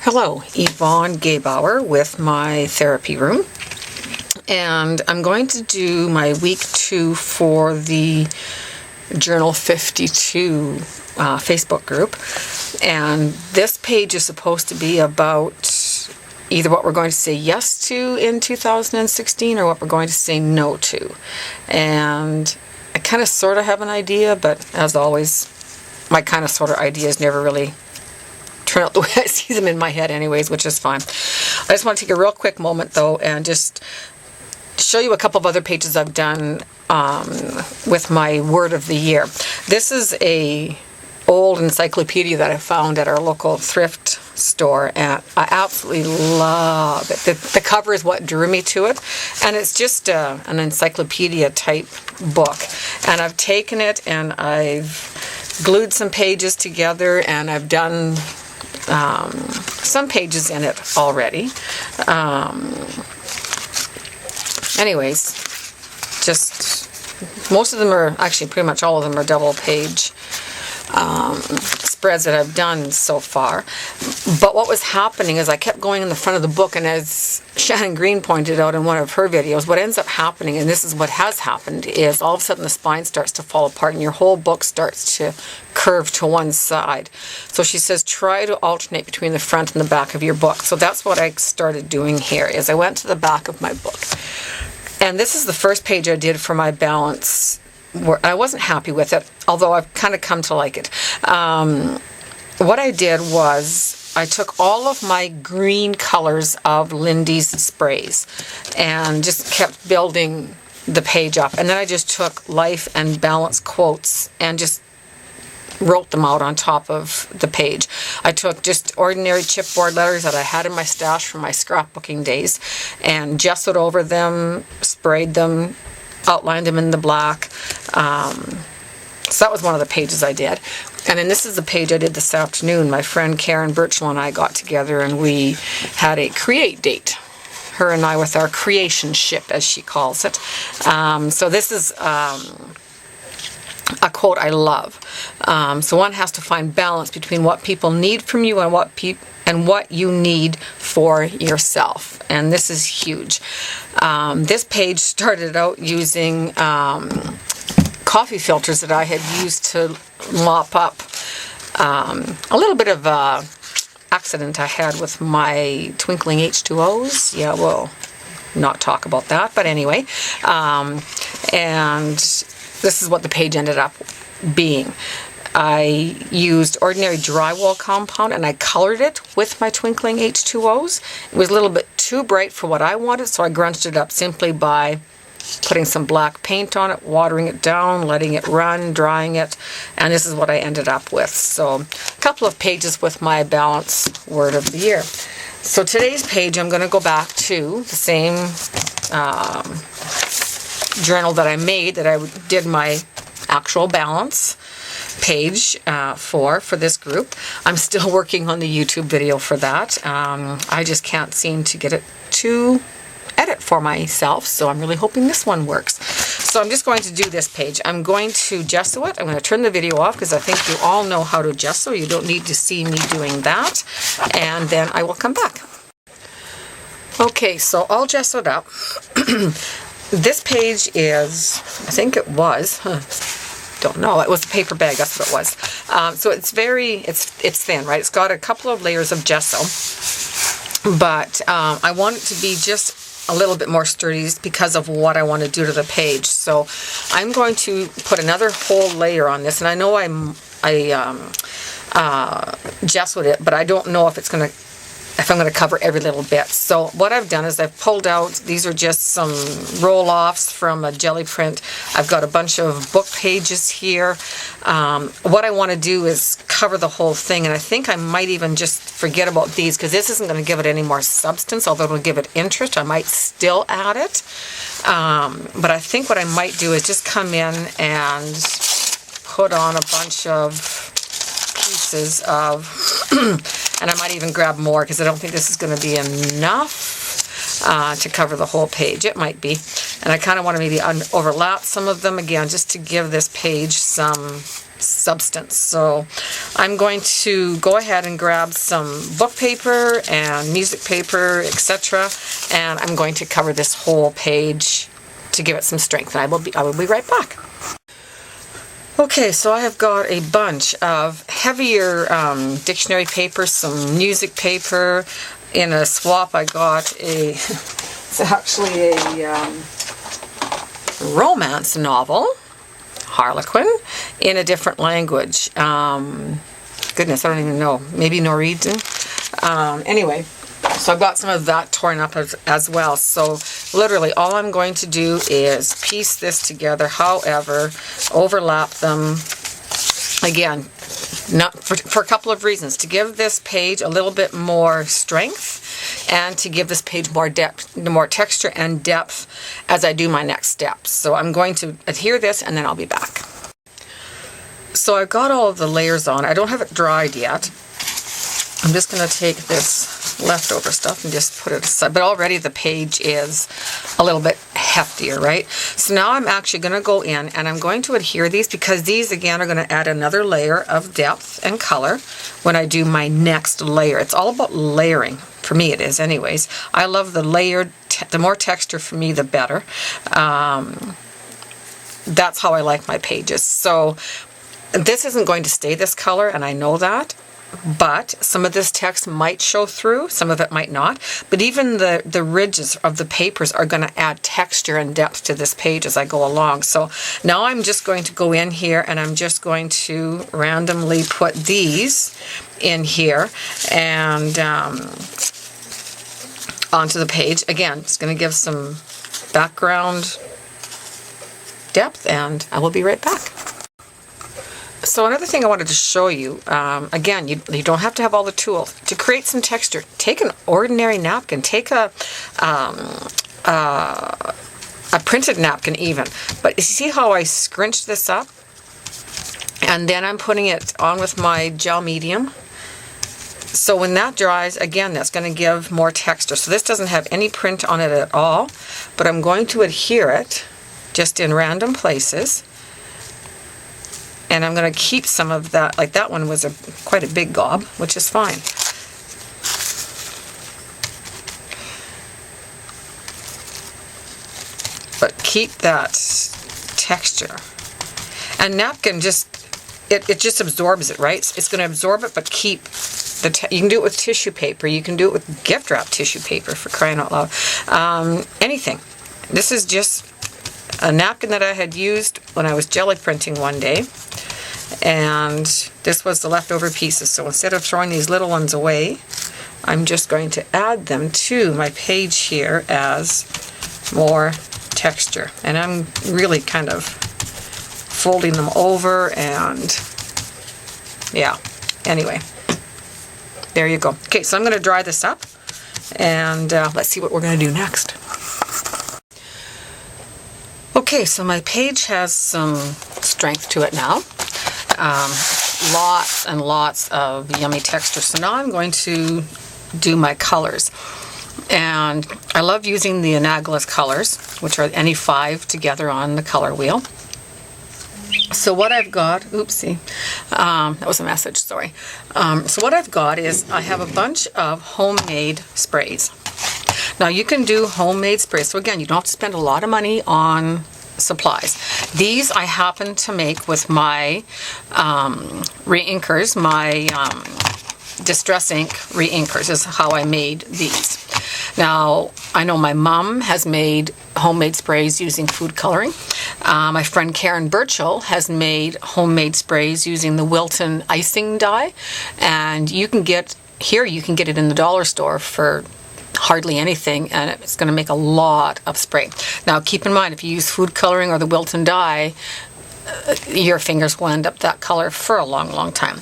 Hello, Yvonne Gaybauer with my therapy room, and I'm going to do my week 2 for the Journal 52 Facebook group, and this page is supposed to be about either what we're going to say yes to in 2016 or what we're going to say no to. And I kind of sort of have an idea, but as always, my kind of sort of ideas never really turn out the way I see them in my head anyways, which is fine. I just want to take a real quick moment though and just show you a couple of other pages I've done with my word of the year. This is a old encyclopedia that I found at our local thrift store, and I absolutely love it. The cover is what drew me to it, and it's just an encyclopedia type book, and I've taken it and I've glued some pages together, and I've done some pages in it already. Anyways, just most of them are, actually pretty much all of them are double page spreads that I've done so far. But what was happening is I kept going in the front of the book, and as Shannon Green pointed out in one of her videos, what ends up happening, and this is what has happened, is all of a sudden the spine starts to fall apart and your whole book starts to curve to one side. So she says try to alternate between the front and the back of your book. So that's what I started doing here, is I went to the back of my book. And this is the first page I did for my balance. I wasn't happy with it, although I've kind of come to like it. What I did was I took all of my green colors of Lindy's sprays and just kept building the page up. And then I just took life and balance quotes and just wrote them out on top of the page. I took just ordinary chipboard letters that I had in my stash from my scrapbooking days and gessoed over them, sprayed them, outlined them in the black. So that was one of the pages I did. And then this is the page I did this afternoon. My friend Karen Birchall and I got together and we had a create date. Her and I with our creation ship, as she calls it. So this is a quote I love. So one has to find balance between what people need from you and what you need for yourself. And this is huge. This page started out using coffee filters that I had used to mop up a little bit of accident I had with my twinkling H2Os. Yeah, we'll not talk about that, but anyway. And this is what the page ended up being. I used ordinary drywall compound and I colored it with my twinkling H2Os. It was a little bit too bright for what I wanted, so I grunged it up simply by putting some black paint on it, watering it down, letting it run, drying it, and this is what I ended up with. So a couple of pages with my balance word of the year. So today's page, I'm going to go back to the same journal that I made, that I did my actual balance page for this group. I'm still working on the YouTube video for that. I just can't seem to get it to edit for myself, so I'm really hoping this one works. So I'm just going to do this page. I'm going to gesso it. I'm going to turn the video off because I think you all know how to gesso. You don't need to see me doing that. And then I will come back. Okay, so all gessoed up. This page is, I think it was, don't know, it was a paper bag, that's what it was. So it's it's thin, right? It's got a couple of layers of gesso, but I want it to be just a little bit more sturdy because of what I want to do to the page. So I'm going to put another whole layer on this, and I know I gessoed it, but I don't know if I'm going to cover every little bit. So what I've done is I've pulled out, these are just some roll-offs from a jelly print. I've got a bunch of book pages here. What I want to do is cover the whole thing, and I think I might even just forget about these because this isn't going to give it any more substance, although it'll give it interest. I might still add it. But I think what I might do is just come in and put on a bunch of pieces of and I might even grab more because I don't think this is going to be enough to cover the whole page. It might be. And I kind of want to maybe overlap some of them again just to give this page some substance. So I'm going to go ahead and grab some book paper and music paper, etc. And I'm going to cover this whole page to give it some strength. And I will be right back. Okay, so I have got a bunch of heavier dictionary paper, some music paper. In a swap, I got it's actually a romance novel, Harlequin, in a different language. Goodness, I don't even know. Maybe Norwegian. Anyway, so I've got some of that torn up as well. So literally all I'm going to do is piece this together, however, overlap them. Again, not for a couple of reasons. To give this page a little bit more strength and to give this page more depth, more texture and depth as I do my next steps. So I'm going to adhere this and then I'll be back. So I've got all of the layers on. I don't have it dried yet. I'm just going to take this leftover stuff and just put it aside. But already the page is a little bit heftier, right? So now I'm actually going to go in and I'm going to adhere these because these again are going to add another layer of depth and color when I do my next layer. It's all about layering. For me it is anyways. I love the layered, the more texture for me the better. That's how I like my pages. So this isn't going to stay this color and I know that. But some of this text might show through, some of it might not. But even the ridges of the papers are going to add texture and depth to this page as I go along. So now I'm just going to go in here and I'm just going to randomly put these in here and onto the page. Again, it's going to give some background depth and I will be right back. So another thing I wanted to show you, again, you don't have to have all the tools. To create some texture, take an ordinary napkin, take a printed napkin even. But you see how I scrunched this up? And then I'm putting it on with my gel medium. So when that dries, again, that's going to give more texture. So this doesn't have any print on it at all, but I'm going to adhere it just in random places. And I'm going to keep some of that, like that one was quite a big gob, which is fine. But keep that texture. And napkin just, it just absorbs it, right? It's going to absorb it, but keep the, you can do it with tissue paper. You can do it with gift wrap tissue paper, for crying out loud. Anything. This is just a napkin that I had used when I was jelly printing one day. And this was the leftover pieces. So instead of throwing these little ones away, I'm just going to add them to my page here as more texture. And I'm really kind of folding them over and yeah, anyway, there you go. Okay, so I'm going to dry this up and let's see what we're going to do next. Okay, so my page has some strength to it now. Lots and lots of yummy texture. So now I'm going to do my colors. And I love using the Anaglis colors, which are any 5 together on the color wheel. So what I've got, oopsie, that was a message, sorry. So what I've got is I have a bunch of homemade sprays. Now you can do homemade sprays. So again, you don't have to spend a lot of money on supplies. These I happen to make with my re-inkers, my Distress Ink re-inkers is how I made these. Now, I know my mom has made homemade sprays using food coloring. My friend Karen Burchell has made homemade sprays using the Wilton icing dye. And you can get, here you can get it in the dollar store for hardly anything, and it's going to make a lot of spray. Now keep in mind, if you use food coloring or the Wilton dye, your fingers will end up that color for a long time.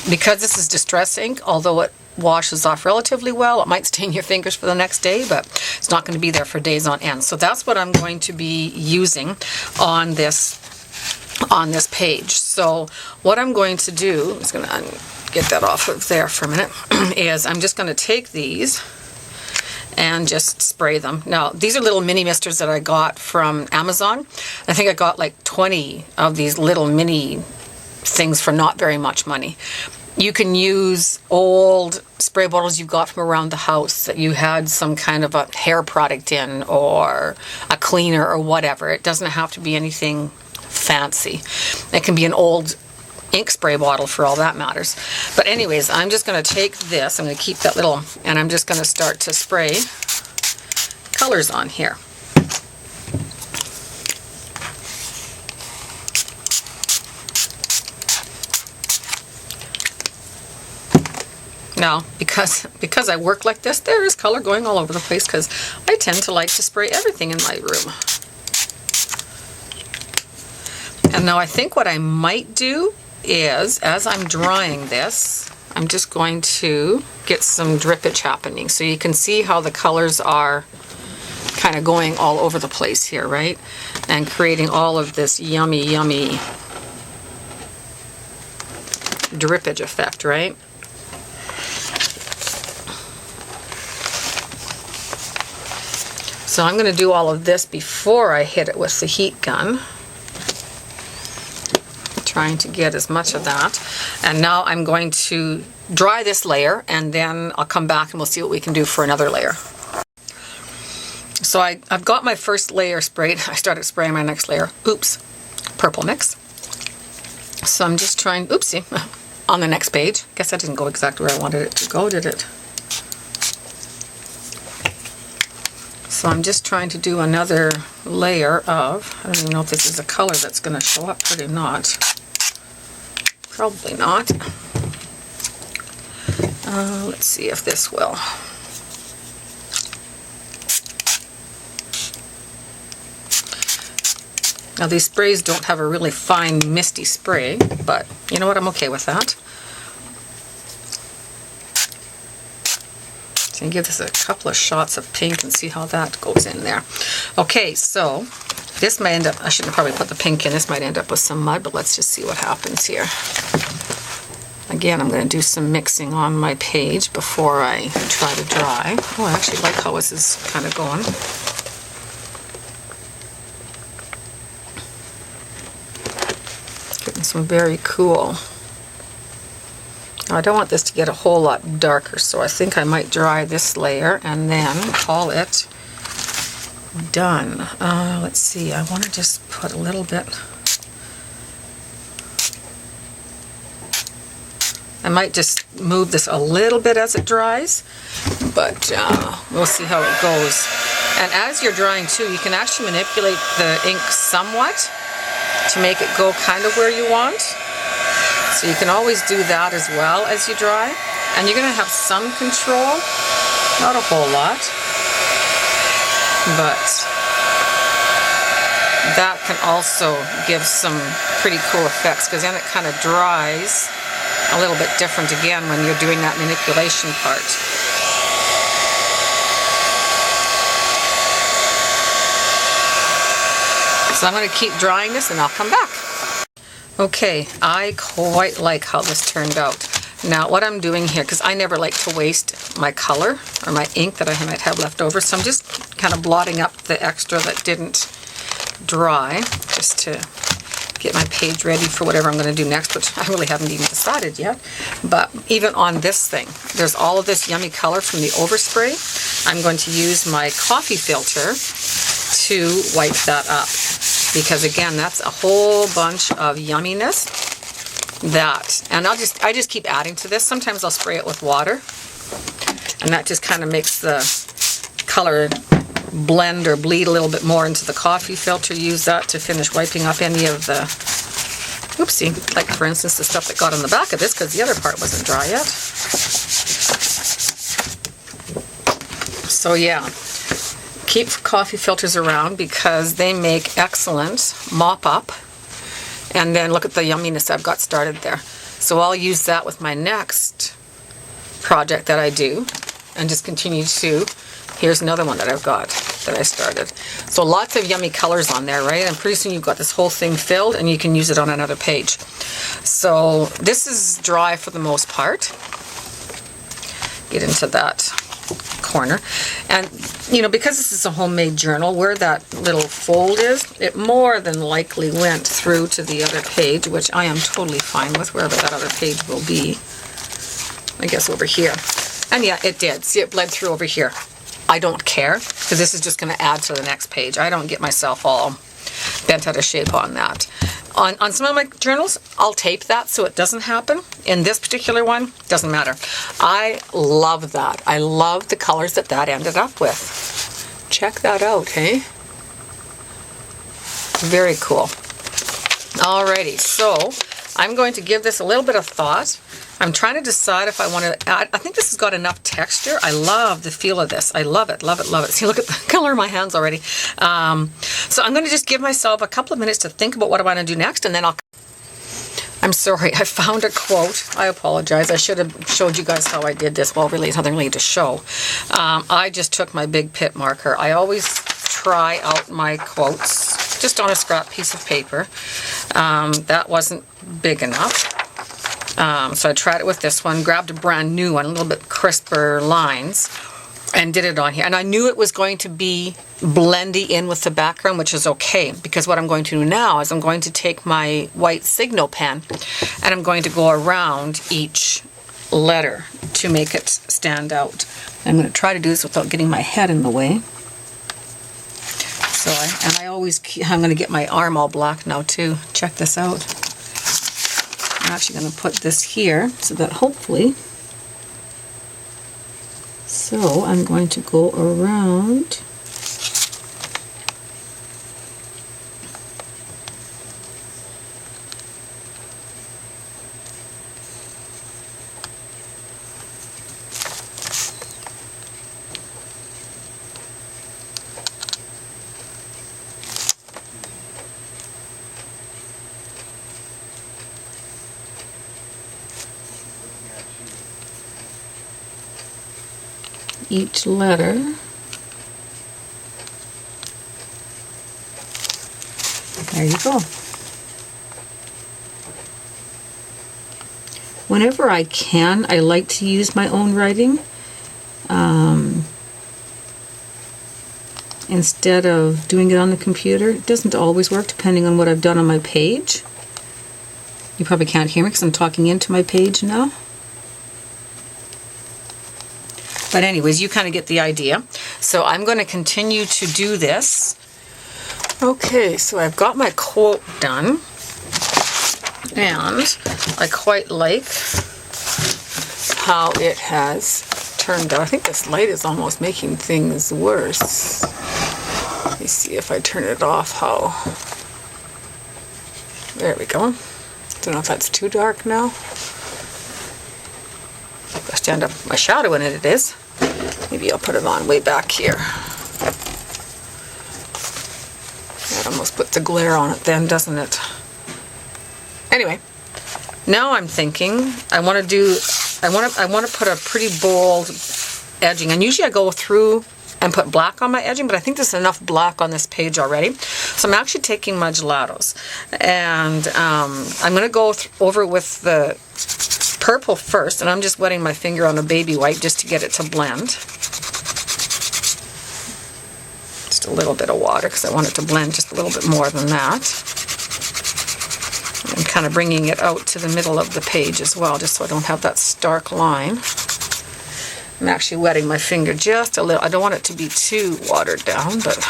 Because this is Distress Ink, although it washes off relatively well, it might stain your fingers for the next day, but it's not going to be there for days on end. So that's what I'm going to be using on this page. So what I'm going to do, I'm just going to get that off of there for a minute, is I'm just going to take these and just spray them. Now, these are little mini misters that I got from Amazon. I think I got like 20 of these little mini things for not very much money. You can use old spray bottles you've got from around the house that you had some kind of a hair product in, or a cleaner or whatever. It doesn't have to be anything fancy. It can be an old ink spray bottle for all that matters. But anyways, I'm just going to take this, I'm going to keep that little, and I'm just going to start to spray colors on here. Now, because I work like this, there is color going all over the place because I tend to like to spray everything in my room. And now I think what I might do is, as I'm drying this, I'm just going to get some drippage happening. So you can see how the colors are kind of going all over the place here, right? And creating all of this yummy, yummy drippage effect, right? So I'm going to do all of this before I hit it with the heat gun. Trying to get as much of that. And now I'm going to dry this layer, and then I'll come back and we'll see what we can do for another layer. So I've got my first layer sprayed. I started spraying my next layer. Oops, purple mix. So I'm just trying, oopsie, on the next page. Guess that didn't go exactly where I wanted it to go, did it? So I'm just trying to do another layer of, I don't even know if this is a color that's going to show up, probably not. Probably not. Let's see if this will. Now these sprays don't have a really fine misty spray, but you know what, I'm okay with that. So you give this a couple of shots of pink and see how that goes in there. Okay, so this may end up, I shouldn't probably put the pink in, this might end up with some mud, but let's just see what happens here. Again, I'm going to do some mixing on my page before I try to dry. Oh, I actually like how this is kind of going. It's getting some very cool. Now, I don't want this to get a whole lot darker, so I think I might dry this layer and then call it done. Let's see, I want to just put a little bit. I might just move this a little bit as it dries, but we'll see how it goes. And as you're drying too, you can actually manipulate the ink somewhat to make it go kind of where you want. So you can always do that as well as you dry. And you're going to have some control, not a whole lot, but that can also give some pretty cool effects, because then it kind of dries a little bit different again when you're doing that manipulation part. So I'm going to keep drying this and I'll come back. Okay, I quite like how this turned out. Now what I'm doing here, because I never like to waste my color or my ink that I might have left over, so I'm just kind of blotting up the extra that didn't dry, just to get my page ready for whatever I'm going to do next, which I really haven't even decided yet. But even on this thing, there's all of this yummy color from the overspray. I'm going to use my coffee filter to wipe that up, because again, that's a whole bunch of yumminess. That, and I just keep adding to this. Sometimes I'll spray it with water, and that just kind of makes the color blend or bleed a little bit more into the coffee filter. Use that to finish wiping up any of the, oopsie, like for instance the stuff that got on the back of this, because the other part wasn't dry yet. So yeah, keep coffee filters around because they make excellent mop up. And then look at the yumminess I've got started there. So I'll use that with my next project that I do, and just continue to, here's another one that I've got that I started. So lots of yummy colors on there, right? And pretty soon you've got this whole thing filled and you can use it on another page. So this is dry for the most part. Get into that corner. And you know, because this is a homemade journal, where that little fold is, it more than likely went through to the other page, which I am totally fine with, wherever that other page will be. I guess over here. And yeah, it did. See, it bled through over here. I don't care, because this is just going to add to the next page. I don't get myself all bent out of shape on that. On some of my journals, I'll tape that so it doesn't happen. In this particular one, doesn't matter. I love that. I love the colors that ended up with. Check that out, hey? Very cool. Alrighty, so I'm going to give this a little bit of thought. I'm trying to decide if I want to add, I think this has got enough texture. I love the feel of this. I love it, love it, love it. See, look at the color of my hands already. So I'm going to just give myself a couple of minutes to think about what I want to do next, and then I'm sorry, I found a quote. I apologize. I should have showed you guys how I did this. Well, really, it's nothing really to show. I just took my big Pitt marker. I always try out my quotes just on a scrap piece of paper. That wasn't big enough. So I tried it with this one, grabbed a brand new one, a little bit crisper lines, and did it on here. And I knew it was going to be blendy in with the background, which is okay, because what I'm going to do now is I'm going to take my white Signal pen and I'm going to go around each letter to make it stand out. I'm going to try to do this without getting my head in the way. So I'm going to get my arm all black now too. Check this out. I'm actually going to put this here so that hopefully, so I'm going to go around each letter. There you go. Whenever I can, I like to use my own writing instead of doing it on the computer. It doesn't always work depending on what I've done on my page. You probably can't hear me because I'm talking into my page now. But anyways, you kind of get the idea. So I'm going to continue to do this. Okay, so I've got my quote done. And I quite like how it has turned out. I think this light is almost making things worse. Let me see if I turn it off how... There we go. Don't know if that's too dark now. If I stand up my shadow in it, it is. Maybe I'll put it on way back here. That almost puts the glare on it then, doesn't it? Anyway, now I'm thinking I want to put a pretty bold edging. And usually I go through and put black on my edging, but I think there's enough black on this page already. So I'm actually taking my gelatos, and I'm going to go over with the purple first, and I'm just wetting my finger on a baby wipe just to get it to blend. Just a little bit of water because I want it to blend just a little bit more than that. I'm kind of bringing it out to the middle of the page as well, just so I don't have that stark line. I'm actually wetting my finger just a little. I don't want it to be too watered down, but...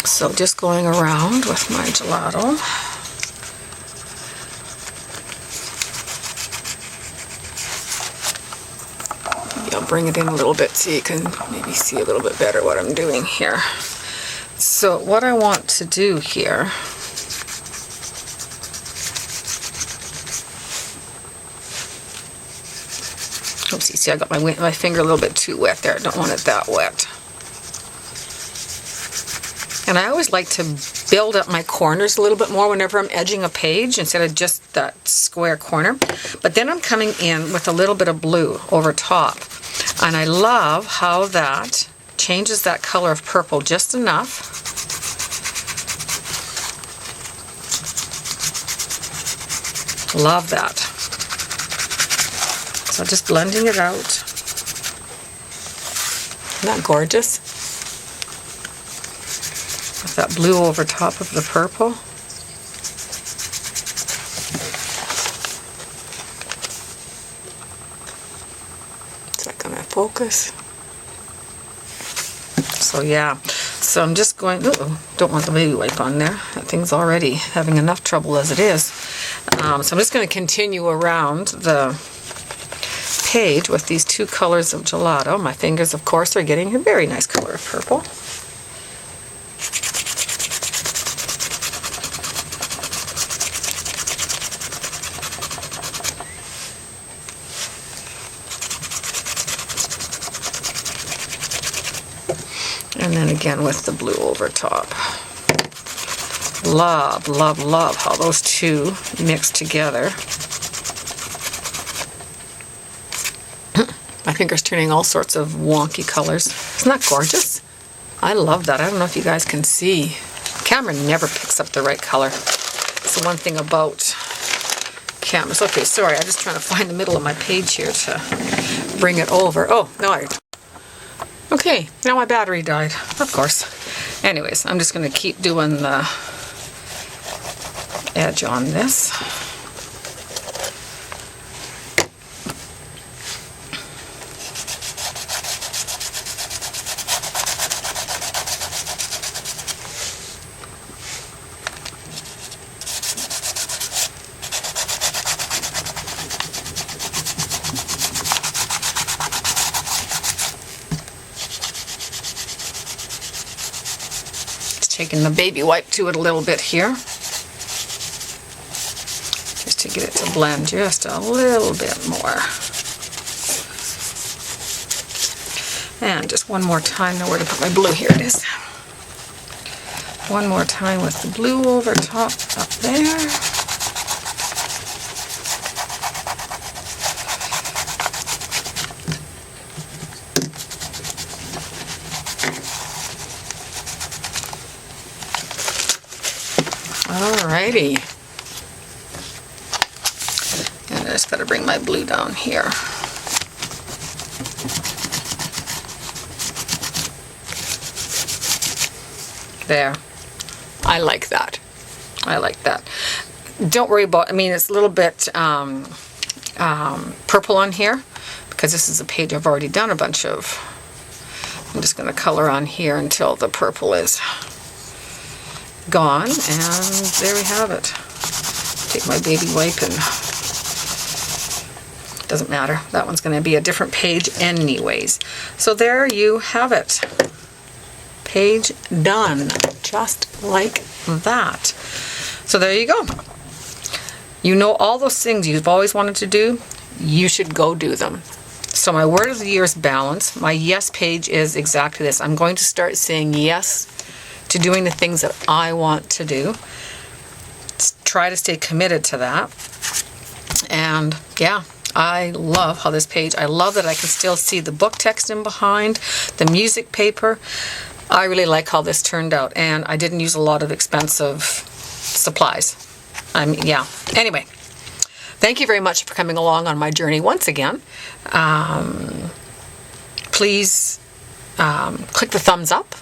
So just going around with my gelato. Maybe I'll bring it in a little bit so you can maybe see a little bit better what I'm doing here. So what I want to do here... Oopsie, see I got my finger a little bit too wet there. I don't want it that wet. And I always like to build up my corners a little bit more whenever I'm edging a page instead of just that square corner. But then I'm coming in with a little bit of blue over top. And I love how that changes that color of purple just enough. Love that. So just blending it out. Isn't that gorgeous? With that blue over top of the purple. focus. So yeah, so I'm just going, don't want the baby wipe on there. That thing's already having enough trouble as it is. So I'm just going to continue around the page with these two colors of gelato. My fingers, of course, are getting a very nice color of purple. And then again with the blue over top. Love, love, love how those two mix together. My finger's turning all sorts of wonky colors. Isn't that gorgeous? I love that. I don't know if you guys can see. The camera never picks up the right color. It's the one thing about cameras. Okay, sorry, I'm just trying to find the middle of my page here to bring it over. Oh, no, okay, now my battery died, of course. Anyways, I'm just going to keep doing the edge on this. Taking the baby wipe to it a little bit here, just to get it to blend just a little bit more. And just one more time, now where to put my blue, here it is. One more time with the blue over top, up there. Alrighty. And I just gotta bring my blue down here. There. I like that. I like that. Don't worry about, I mean, it's a little bit purple on here because this is a page I've already done a bunch of. I'm just gonna color on here until the purple is gone, and there we have it. Take my baby wipe and doesn't matter. That one's going to be a different page anyways. So there you have it. Page done. Just like that. So there you go. You know all those things you've always wanted to do, you should go do them. So my word of the year is balance. My yes page is exactly this. I'm going to start saying yes to doing the things that I want to do. Try to stay committed to that. And yeah, I love how this page, I love that I can still see the book text in behind, the music paper. I really like how this turned out, and I didn't use a lot of expensive supplies. Yeah, anyway, thank you very much for coming along on my journey once again. Please click the thumbs up.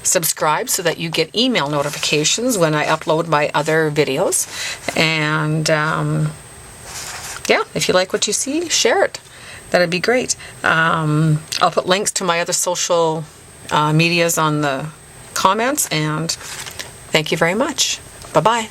Subscribe so that you get email notifications when I upload my other videos. And yeah, if you like what you see, share it. That'd be great. I'll put links to my other social medias on the comments, and thank you very much. Bye-bye.